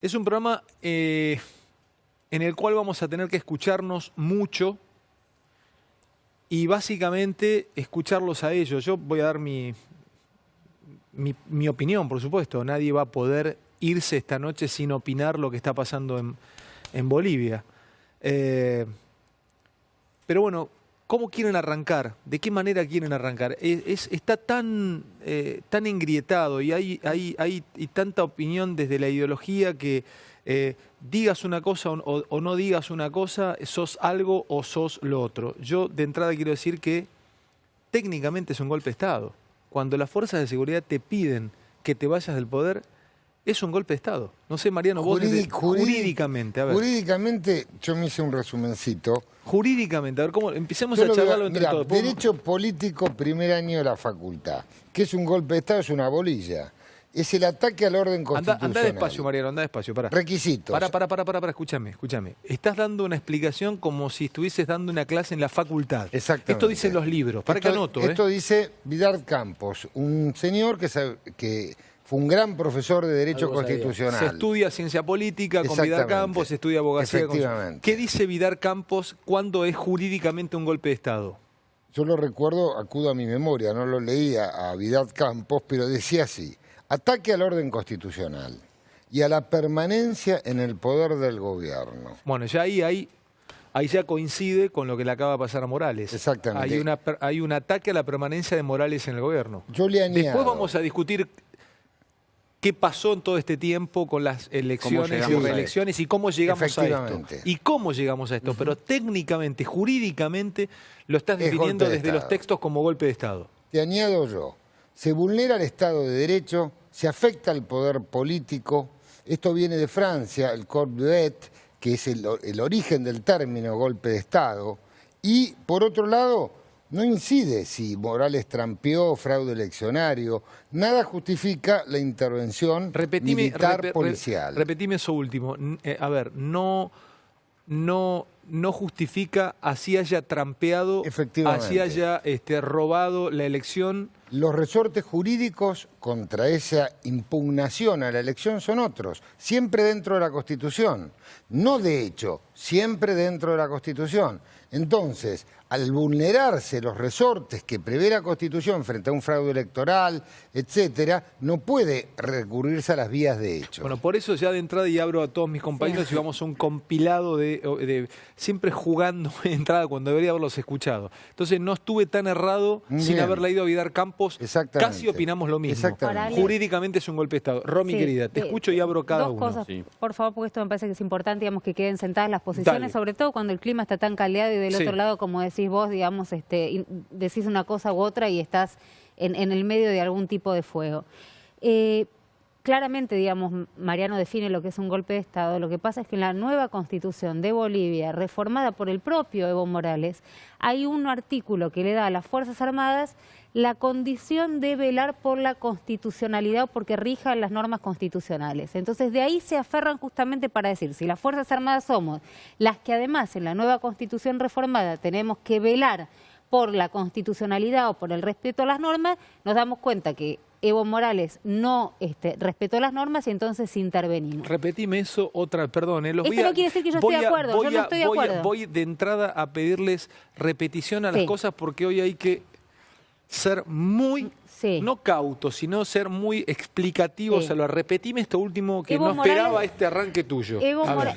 Es un programa en el cual vamos a tener que escucharnos mucho y básicamente escucharlos a ellos. Yo voy a dar mi opinión, por supuesto. Nadie va a poder irse esta noche sin opinar lo que está pasando en Bolivia. Pero bueno, ¿cómo quieren arrancar? ¿De qué manera quieren arrancar? Está tan engrietado y hay tanta opinión desde la ideología que digas una cosa o no digas una cosa, sos algo o sos lo otro. Yo de entrada quiero decir que técnicamente es un golpe de Estado. Cuando las fuerzas de seguridad te piden que te vayas del poder, es un golpe de Estado. No sé, Mariano, vos jurídicamente, a ver. Jurídicamente, yo me hice un resumencito. Jurídicamente, a ver, ¿cómo? Empecemos a charlarlo entre todos. Derecho político, primer año de la facultad. ¿Qué es un golpe de Estado? Es una bolilla. Es el ataque al orden constitucional. Anda despacio, Mariano, anda despacio, pará. Requisitos. Pará, escúchame. Estás dando una explicación como si estuvieses dando una clase en la facultad. Exactamente. Esto dicen los libros, para que anoto. Esto dice Vidal Campos, un señor que fue un gran profesor de Derecho Constitucional. Se estudia ciencia política con Vidal Campos, se estudia abogacía. Efectivamente. ¿Qué dice Vidal Campos cuando es jurídicamente un golpe de Estado? Yo lo recuerdo, acudo a mi memoria, no lo leía a Vidal Campos, pero decía así: ataque al orden constitucional y a la permanencia en el poder del gobierno. Bueno, ya ahí ya coincide con lo que le acaba de pasar a Morales. Exactamente. Hay un ataque a la permanencia de Morales en el gobierno. Yo le añado. Después vamos a discutir qué pasó en todo este tiempo con las elecciones y reelecciones y cómo llegamos a esto. Y cómo llegamos a esto. Pero técnicamente, jurídicamente, lo estás definiendo desde los textos como golpe de Estado. Te añado yo. Se vulnera el Estado de Derecho, se afecta al poder político. Esto viene de Francia, el Code d'Et, que es el origen del término golpe de Estado. Y, por otro lado, no incide si Morales trampeó, fraude eleccionario. Nada justifica la intervención militar policial. Repetime eso último. A ver, no justifica así haya trampeado, así haya robado la elección. Los resortes jurídicos contra esa impugnación a la elección son otros, siempre dentro de la Constitución. No de hecho, siempre dentro de la Constitución. Entonces, al vulnerarse los resortes que prevé la Constitución frente a un fraude electoral, etcétera, no puede recurrirse a las vías de hecho. Bueno, por eso ya de entrada, y abro a todos mis compañeros, y vamos a un compilado de siempre jugando de entrada cuando debería haberlos escuchado. Entonces no estuve tan errado sin haber leído a Vidal Campos. Casi opinamos lo mismo. Jurídicamente es un golpe de Estado. Romy, querida, te escucho y abro cada uno. Dos cosas, por favor, porque esto me parece que es importante, digamos, que queden sentadas las posiciones, sobre todo cuando el clima está tan caldeado y del otro lado, como decís vos, digamos, decís una cosa u otra y estás en el medio de algún tipo de fuego. Claramente, digamos, Mariano define lo que es un golpe de Estado. Lo que pasa es que en la nueva Constitución de Bolivia, reformada por el propio Evo Morales, hay un artículo que le da a las Fuerzas Armadas la condición de velar por la constitucionalidad o porque rijan las normas constitucionales. Entonces, de ahí se aferran justamente para decir, si las Fuerzas Armadas somos las que además en la nueva Constitución reformada tenemos que velar por la constitucionalidad o por el respeto a las normas, nos damos cuenta que Evo Morales no respetó las normas y entonces intervenimos. Repetime eso perdón. Esto no quiere decir que yo esté de acuerdo, yo no estoy de acuerdo. Voy de entrada a pedirles repetición a las cosas porque hoy hay que ser muy, no cautos, sino ser muy explicativos. Repetime esto último que no esperaba este arranque tuyo.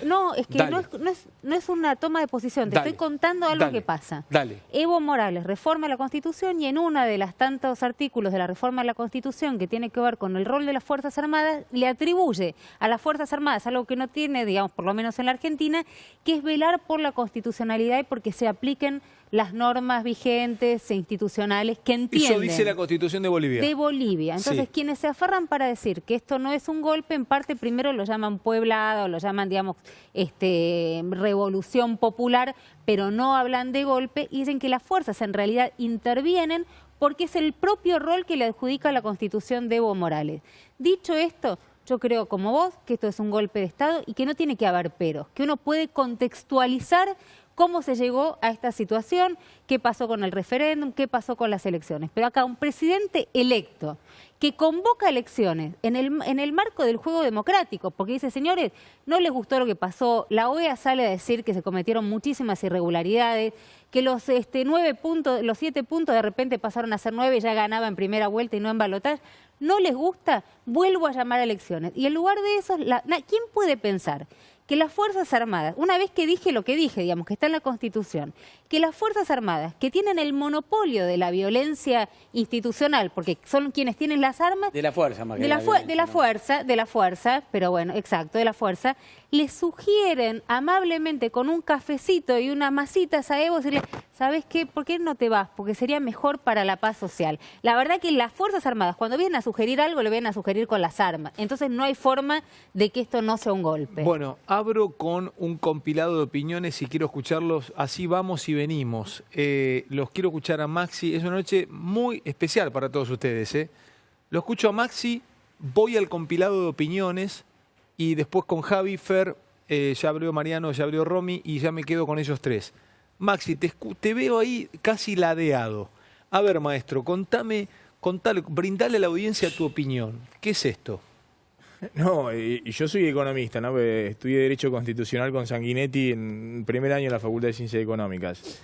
No, es que no es una toma de posición, te estoy contando algo que pasa. Evo Morales reforma la Constitución y en una de las tantos artículos de la reforma de la Constitución que tiene que ver con el rol de las Fuerzas Armadas, le atribuye a las Fuerzas Armadas algo que no tiene, digamos, por lo menos en la Argentina, que es velar por la constitucionalidad y porque se apliquen las normas vigentes e institucionales que entienden. Eso dice la Constitución de Bolivia. De Bolivia. Entonces, quienes se aferran para decir que esto no es un golpe, en parte primero lo llaman pueblada o lo llaman, digamos, revolución popular, pero no hablan de golpe y dicen que las fuerzas en realidad intervienen porque es el propio rol que le adjudica la Constitución de Evo Morales. Dicho esto, yo creo, como vos, que esto es un golpe de Estado y que no tiene que haber peros, que uno puede contextualizar cómo se llegó a esta situación, qué pasó con el referéndum, qué pasó con las elecciones. Pero acá un presidente electo que convoca elecciones en el marco del juego democrático, porque dice, señores, no les gustó lo que pasó, la OEA sale a decir que se cometieron muchísimas irregularidades, que los 7 puntos de repente pasaron a ser 9 y ya ganaba en primera vuelta y no en balotaje. No les gusta, vuelvo a llamar a elecciones. Y en lugar de eso, ¿quién puede pensar que las Fuerzas Armadas, una vez que dije lo que dije, digamos, que está en la Constitución, que las Fuerzas Armadas, que tienen el monopolio de la violencia institucional, porque son quienes tienen las armas... De la fuerza, más que de la fuerza, pero bueno, exacto, de la fuerza, les sugieren amablemente con un cafecito y una masita a Evo, decirle, ¿sabes qué? ¿Por qué no te vas? Porque sería mejor para la paz social. La verdad que las Fuerzas Armadas, cuando vienen a sugerir algo, lo vienen a sugerir con las armas. Entonces no hay forma de que esto no sea un golpe. Bueno, abro con un compilado de opiniones y quiero escucharlos. Así vamos y venimos. Los quiero escuchar a Maxi. Es una noche muy especial para todos ustedes. Lo escucho a Maxi, voy al compilado de opiniones y después con Javi, Fer, ya abrió Mariano, ya abrió Romy y ya me quedo con ellos tres. Maxi, te veo ahí casi ladeado. A ver, maestro, brindale a la audiencia tu opinión. ¿Qué es esto? No, y yo soy economista, ¿no? Estudié Derecho Constitucional con Sanguinetti en primer año en la Facultad de Ciencias Económicas.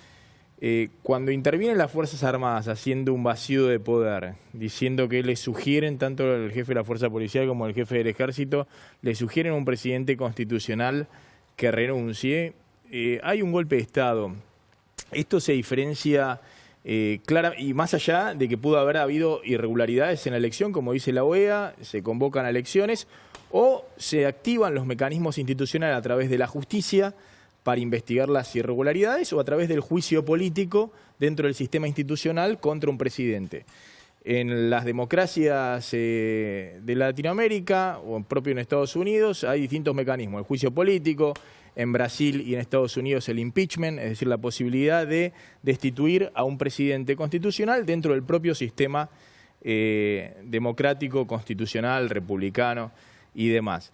Cuando intervienen las Fuerzas Armadas haciendo un vacío de poder, diciendo que le sugieren, tanto el jefe de la Fuerza Policial como el jefe del Ejército, le sugieren a un presidente constitucional que renuncie, hay un golpe de Estado. Esto se diferencia clara, y más allá de que pudo haber habido irregularidades en la elección, como dice la OEA, se convocan a elecciones o se activan los mecanismos institucionales a través de la justicia para investigar las irregularidades o a través del juicio político dentro del sistema institucional contra un presidente. En las democracias de Latinoamérica o propio en Estados Unidos hay distintos mecanismos, el juicio político, en Brasil y en Estados Unidos el impeachment, es decir, la posibilidad de destituir a un presidente constitucional dentro del propio sistema democrático, constitucional, republicano y demás.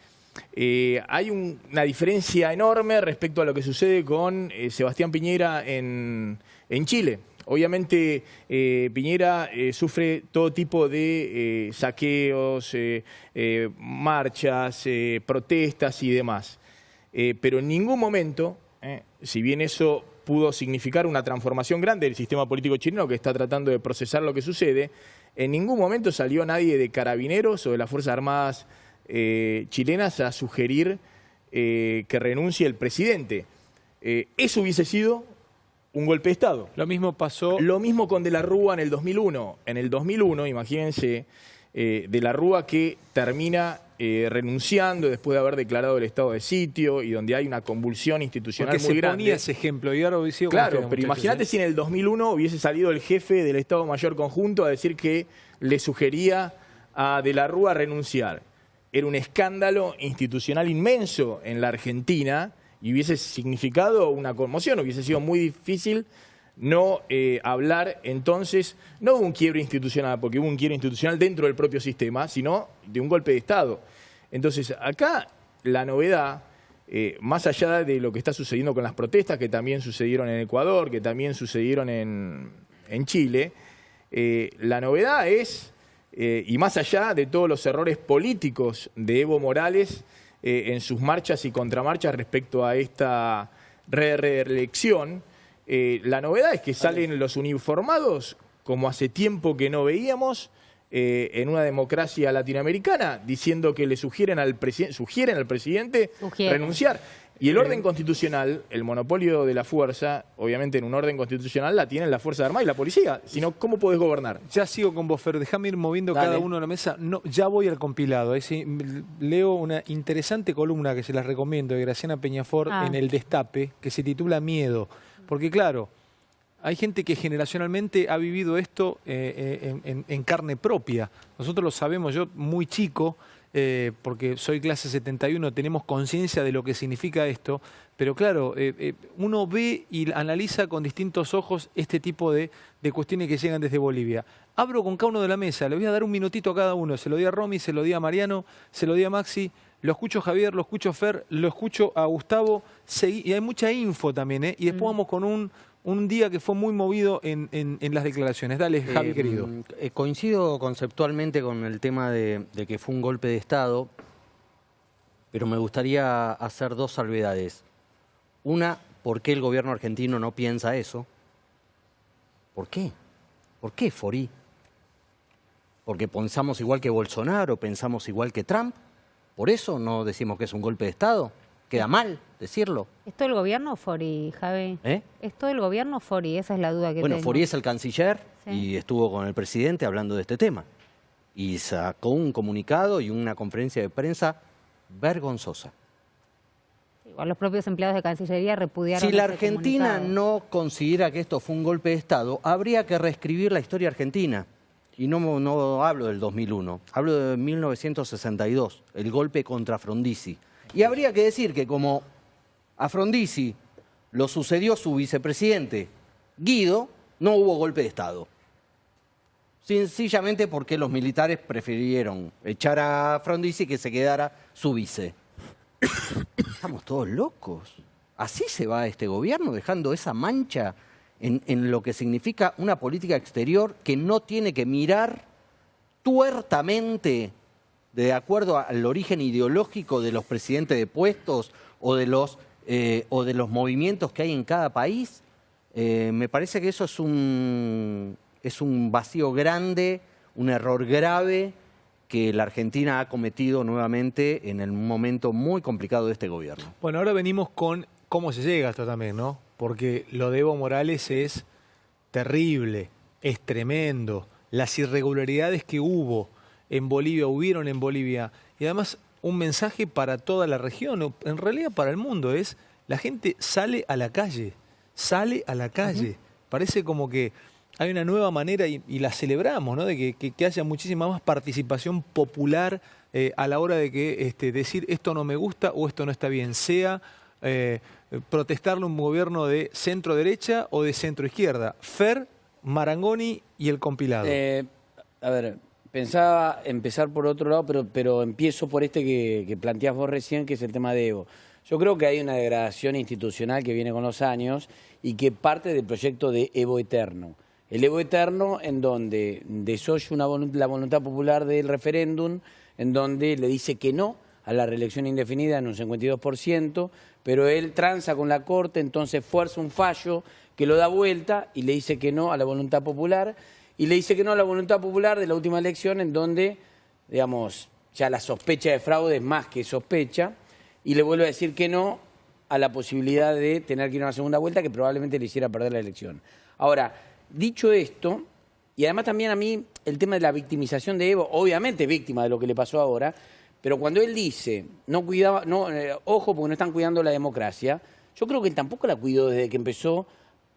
Hay una diferencia enorme respecto a lo que sucede con Sebastián Piñera en Chile. Obviamente Piñera sufre todo tipo de saqueos, marchas, protestas y demás. Pero en ningún momento, si bien eso pudo significar una transformación grande del sistema político chileno que está tratando de procesar lo que sucede, en ningún momento salió nadie de Carabineros o de las Fuerzas Armadas chilenas a sugerir que renuncie el presidente. Eso hubiese sido un golpe de Estado. Lo mismo pasó... Lo mismo con De la Rúa en el 2001. En el 2001, imagínense, De la Rúa que termina renunciando después de haber declarado el estado de sitio y donde hay una convulsión institucional muy grande. Porque se ponía ese ejemplo y ahora hubiese sido... Claro, pero imagínate si en el 2001 hubiese salido el jefe del Estado Mayor Conjunto a decir que le sugería a De la Rúa renunciar. Era un escándalo institucional inmenso en la Argentina y hubiese significado una conmoción, hubiese sido muy difícil no hablar entonces, no de un quiebre institucional, porque hubo un quiebre institucional dentro del propio sistema, sino de un golpe de Estado. Entonces, acá la novedad, más allá de lo que está sucediendo con las protestas, que también sucedieron en Ecuador, que también sucedieron en Chile, la novedad es, y más allá de todos los errores políticos de Evo Morales en sus marchas y contramarchas respecto a esta reelección, la novedad es que salen los uniformados, como hace tiempo que no veíamos, en una democracia latinoamericana, diciendo que le sugieren al presidente renunciar. Y el orden constitucional, el monopolio de la fuerza, obviamente en un orden constitucional la tienen la Fuerza Armada y la policía. Si no, ¿cómo podés gobernar? Ya sigo con vos, Fer. Déjame ir moviendo cada uno de la mesa. No, ya voy al compilado. Leo una interesante columna que se las recomiendo de Graciana Peñafort en El Destape, que se titula Miedo. Porque claro, hay gente que generacionalmente ha vivido esto en carne propia. Nosotros lo sabemos, yo muy chico, porque soy clase 71, tenemos conciencia de lo que significa esto, pero claro, uno ve y analiza con distintos ojos este tipo de cuestiones que llegan desde Bolivia. Abro con cada uno de la mesa, le voy a dar un minutito a cada uno, se lo di a Romy, se lo di a Mariano, se lo di a Maxi, Lo escucho a Javier, lo escucho a Fer, lo escucho a Gustavo, y hay mucha info también, ¿eh? Y después vamos con un día que fue muy movido en las declaraciones. Dale, Javi, querido. Coincido conceptualmente con el tema de que fue un golpe de Estado, pero me gustaría hacer dos salvedades. Una, ¿por qué el gobierno argentino no piensa eso? ¿Por qué? ¿Por qué, Forí? ¿Porque pensamos igual que Bolsonaro, pensamos igual que Trump? ¿Por eso no decimos que es un golpe de Estado? ¿Queda mal decirlo? ¿Es todo el gobierno Fori, Javi? ¿Es todo el gobierno Fori? Esa es la duda que tengo. Bueno, Forí es el canciller Sí. y estuvo con el presidente hablando de este tema. Y sacó un comunicado y una conferencia de prensa vergonzosa. Igual los propios empleados de Cancillería repudiaron Si la ese Argentina comunicado. no considera que esto fue un golpe de Estado, habría que reescribir la historia argentina. Y no hablo del 2001, hablo de 1962, el golpe contra Frondizi. Y habría que decir que como a Frondizi lo sucedió su vicepresidente Guido, no hubo golpe de Estado. Sencillamente porque los militares prefirieron echar a Frondizi que se quedara su vice. Estamos todos locos. ¿Así se va este gobierno, dejando esa mancha en lo que significa una política exterior que no tiene que mirar tuertamente de acuerdo al origen ideológico de los presidentes de puestos o de los movimientos que hay en cada país? Me parece que eso es un vacío grande, un error grave que la Argentina ha cometido nuevamente en el momento muy complicado de este gobierno. Bueno, ahora venimos con cómo se llega a esto también, ¿no? Porque lo de Evo Morales es terrible, es tremendo. Las irregularidades que hubieron en Bolivia, y además un mensaje para toda la región, o en realidad para el mundo, es la gente sale a la calle. Parece como que hay una nueva manera, y la celebramos, ¿no? De que haya muchísima más participación popular a la hora de que decir esto no me gusta o esto no está bien, sea protestarle a un gobierno de centro-derecha o de centro-izquierda. Fer, Marangoni y el compilado. A ver, pensaba empezar por otro lado, pero empiezo por este que planteás vos recién, que es el tema de Evo. Yo creo que hay una degradación institucional que viene con los años y que parte del proyecto de Evo Eterno. El Evo Eterno, en donde desoye la voluntad popular del referéndum, en donde le dice que no a la reelección indefinida en un 52%, pero él tranza con la Corte, entonces fuerza un fallo que lo da vuelta y le dice que no a la voluntad popular, y le dice que no a la voluntad popular de la última elección, en donde, digamos, ya la sospecha de fraude es más que sospecha, y le vuelve a decir que no a la posibilidad de tener que ir a una segunda vuelta que probablemente le hiciera perder la elección. Ahora, dicho esto, y además también a mí el tema de la victimización de Evo, obviamente víctima de lo que le pasó ahora, pero cuando él dice, ojo porque no están cuidando la democracia, yo creo que él tampoco la cuidó desde que empezó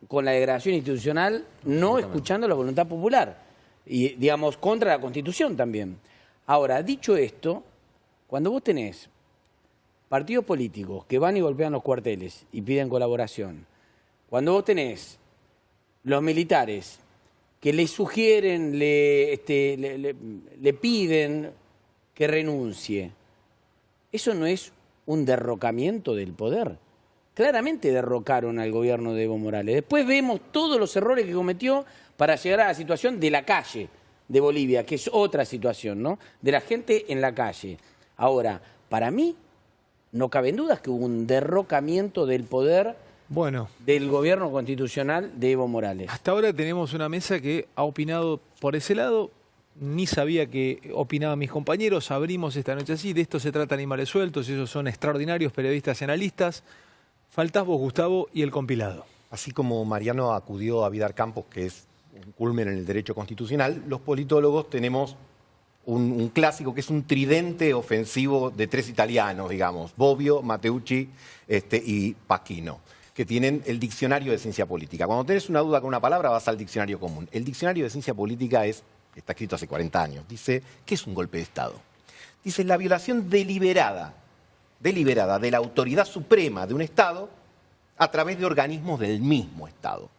con la degradación institucional, no escuchando la voluntad popular, y digamos, contra la Constitución también. Ahora, dicho esto, cuando vos tenés partidos políticos que van y golpean los cuarteles y piden colaboración, cuando vos tenés los militares que le sugieren, le piden que renuncie, ¿eso no es un derrocamiento del poder? Claramente derrocaron al gobierno de Evo Morales. Después vemos todos los errores que cometió para llegar a la situación de la calle de Bolivia, que es otra situación, ¿no? De la gente en la calle. Ahora, para mí, no caben dudas que hubo un derrocamiento del poder del gobierno constitucional de Evo Morales. Hasta ahora tenemos una mesa que ha opinado por ese lado. Ni sabía que opinaban mis compañeros. Abrimos esta noche así. De esto se trata Animales Sueltos. Esos son extraordinarios periodistas y analistas. Faltás vos, Gustavo, y el compilado. Así como Mariano acudió a Vidar Campos, que es un culmen en el derecho constitucional, los politólogos tenemos un clásico que es un tridente ofensivo de tres italianos, digamos, Bobbio, Matteucci y Pacchino, que tienen el diccionario de ciencia política. Cuando tenés una duda con una palabra, vas al diccionario común. El diccionario de ciencia política está escrito hace 40 años. Dice, ¿qué es un golpe de Estado? Dice, la violación deliberada de la autoridad suprema de un Estado a través de organismos del mismo Estado.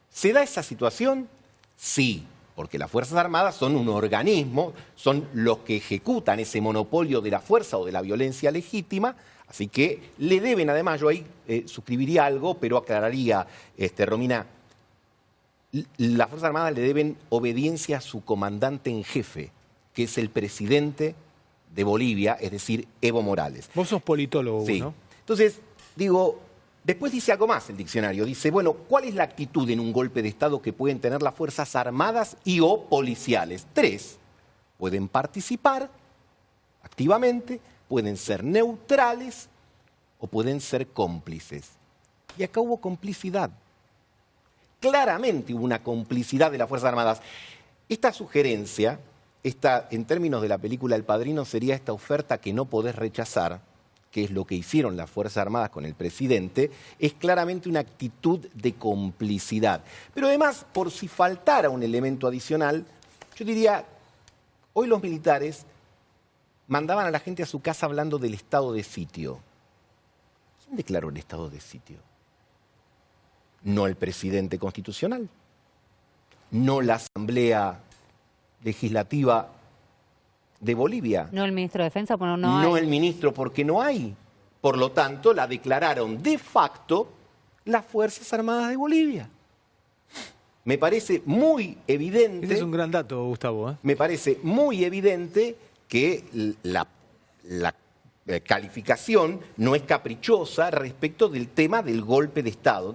¿Se da esa situación? Sí. porque las Fuerzas Armadas son un organismo, son los que ejecutan ese monopolio de la fuerza o de la violencia legítima, así que le deben, además, yo ahí suscribiría algo, pero aclararía, Romina, las Fuerzas Armadas le deben obediencia a su comandante en jefe, que es el presidente de Bolivia, es decir, Evo Morales. Vos sos politólogo, Sí. ¿no? Entonces, digo, después dice algo más el diccionario. Dice, bueno, ¿cuál es la actitud en un golpe de Estado que pueden tener las Fuerzas Armadas y o policiales? 3, pueden participar activamente, pueden ser neutrales o pueden ser cómplices. Y acá hubo complicidad. Claramente hubo una complicidad de las Fuerzas Armadas. Esta sugerencia, en términos de la película El Padrino, sería esta oferta que no podés rechazar, que es lo que hicieron las Fuerzas Armadas con el presidente, es claramente una actitud de complicidad. Pero además, por si faltara un elemento adicional, yo diría, hoy los militares mandaban a la gente a su casa hablando del estado de sitio. ¿Quién declaró el estado de sitio? No el presidente constitucional, no la Asamblea Legislativa de Bolivia. No el ministro de Defensa, bueno, No el ministro, porque no hay. Por lo tanto, la declararon de facto las Fuerzas Armadas de Bolivia. Me parece muy evidente... Ese es un gran dato, Gustavo, ¿eh? Me parece muy evidente que la calificación no es caprichosa respecto del tema del golpe de Estado.